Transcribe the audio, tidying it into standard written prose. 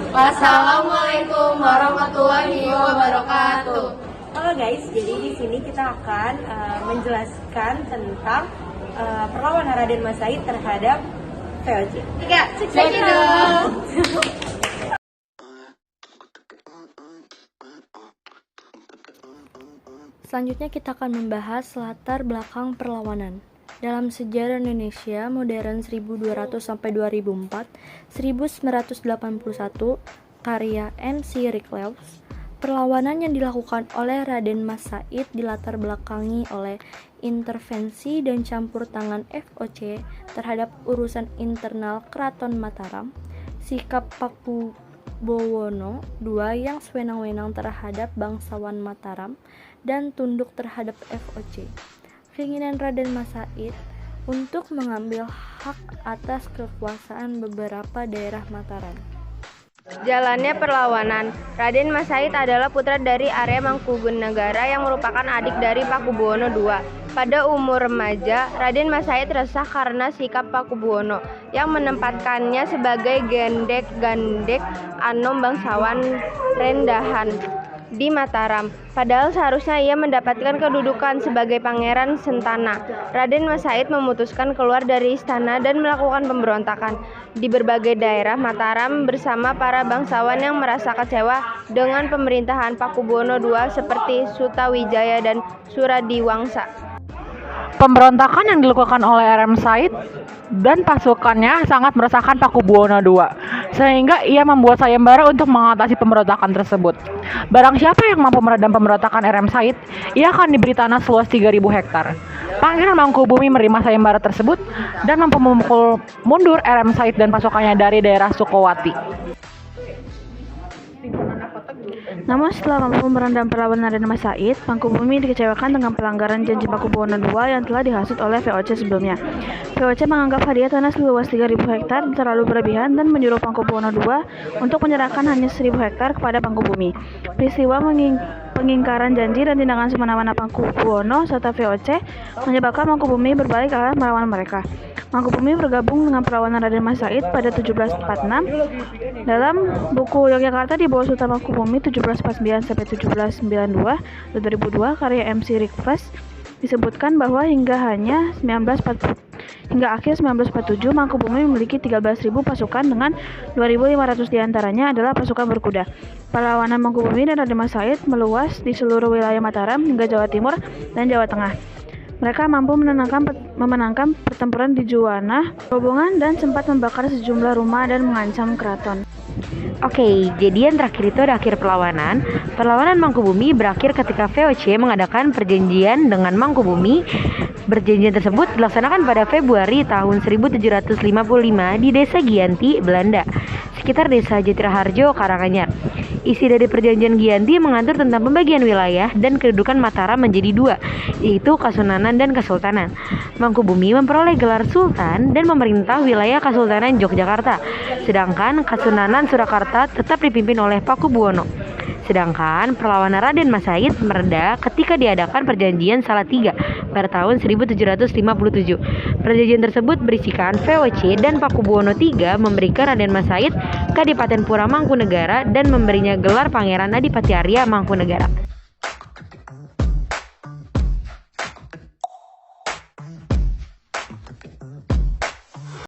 Wassalamualaikum warahmatullahi wabarakatuh. Halo guys, jadi di sini kita akan menjelaskan tentang perlawanan Raden Mas Said terhadap VOC. Cekidot. Selanjutnya kita akan membahas latar belakang perlawanan. Dalam sejarah Indonesia modern 1200 sampai 2004, 1981, karya N.C. Rickles, perlawanan yang dilakukan oleh Raden Mas Said dilatar belakangi oleh intervensi dan campur tangan VOC terhadap urusan internal Keraton Mataram, sikap Pakubuwono II yang sewenang-wenang terhadap bangsawan Mataram, dan tunduk terhadap VOC. Keinginan Raden Mas Said untuk mengambil hak atas kekuasaan beberapa daerah Mataram. Jalannya perlawanan. Raden Mas Said adalah putra dari Arya Mangkubuwono yang merupakan adik dari Pakubuwono II. Pada umur remaja, Raden Mas Said resah karena sikap Pakubuwono yang menempatkannya sebagai gendek-gandek anom bangsawan rendahan di Mataram. Padahal seharusnya ia mendapatkan kedudukan sebagai Pangeran Sentana. Raden Mas Said memutuskan keluar dari istana dan melakukan pemberontakan di berbagai daerah Mataram bersama para bangsawan yang merasa kecewa dengan pemerintahan Pakubuwono II seperti Sutawijaya dan Suradiwangsa. Pemberontakan yang dilakukan oleh RM Said dan pasukannya sangat meresahkan Pakubuwono II, sehingga ia membuat sayembara untuk mengatasi pemberontakan tersebut. Barang siapa yang mampu meredam pemberontakan RM Said, ia akan diberi tanah seluas 3.000 hektar. Pangeran Mangkubumi menerima sayembara tersebut dan mampu memukul mundur RM Said dan pasukannya dari daerah Sukowati. Namun setelah mampu meredam perlawanan Raden Mas Said, Mangkubumi dikecewakan dengan pelanggaran janji Pakubuwono II yang telah dihasut oleh VOC sebelumnya. VOC menganggap hadiah tanah seluas 3.000 hektar terlalu berlebihan dan menyuruh Pakubuwono II untuk menyerahkan hanya 1.000 hektar kepada Mangkubumi. Peristiwa pengingkaran janji dan tindakan semena-mena Pakubuwono serta VOC menyebabkan Mangkubumi berbalik arah melawan mereka. Mangkubumi bergabung dengan perlawanan Raden Mas Said pada 1746. Dalam buku Yogyakarta di bawah Sultan Mangkubumi 1749-1792 2002 karya M.C. Rickles disebutkan bahwa hingga akhir 1947 Mangkubumi memiliki 13.000 pasukan dengan 2.500 diantaranya adalah pasukan berkuda. Perlawanan Mangkubumi dan Raden Mas Said meluas di seluruh wilayah Mataram hingga Jawa Timur dan Jawa Tengah. Mereka mampu memenangkan pertempuran di Juwana, Hubungan, dan sempat membakar sejumlah rumah dan mengancam keraton. Oke, jadi yang terakhir itu ada akhir perlawanan. Perlawanan Mangkubumi berakhir ketika VOC mengadakan perjanjian dengan Mangkubumi. Perjanjian tersebut dilaksanakan pada Februari tahun 1755 di Desa Giyanti, Belanda, sekitar Desa Jatiraharjo, Karanganyar. Isi dari perjanjian Giyanti mengatur tentang pembagian wilayah dan kedudukan Mataram menjadi dua, yaitu Kasunanan dan Kesultanan. Mangkubumi memperoleh gelar Sultan dan memerintah wilayah Kesultanan Yogyakarta, sedangkan Kasunanan Surakarta tetap dipimpin oleh Pakubuwono. Sedangkan perlawanan Raden Mas Said mereda ketika diadakan perjanjian Salatiga pada tahun 1757. Perjanjian tersebut berisikan VOC dan Pakubuwono III memberikan Raden Mas Said Kadipaten Pura Mangkunegara dan memberinya gelar Pangeran Adipati Arya Mangkunegara.